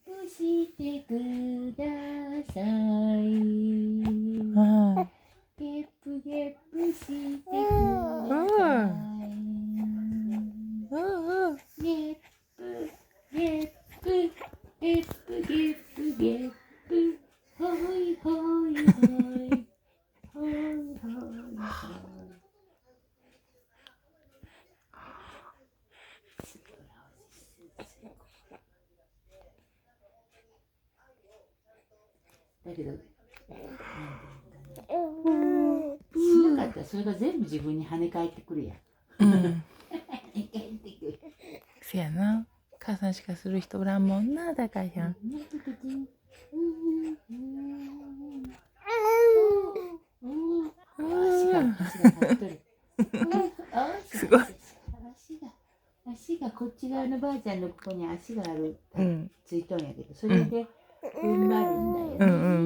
プしてください。あゲップゲップしてください。ゲップゲップゲップゲップゲップほいほいほいほいほいほい。だけど、しなかったらそれが全部自分に跳ね返ってくるやん。うん。跳ね返ってくる。せやな。母さんしかする人おらんもんな、だからやん。すごい。足がこっち側のばあちゃんのここに足がある、うん。ついとんやけど、それで踏ん張るんだよね。うんうん。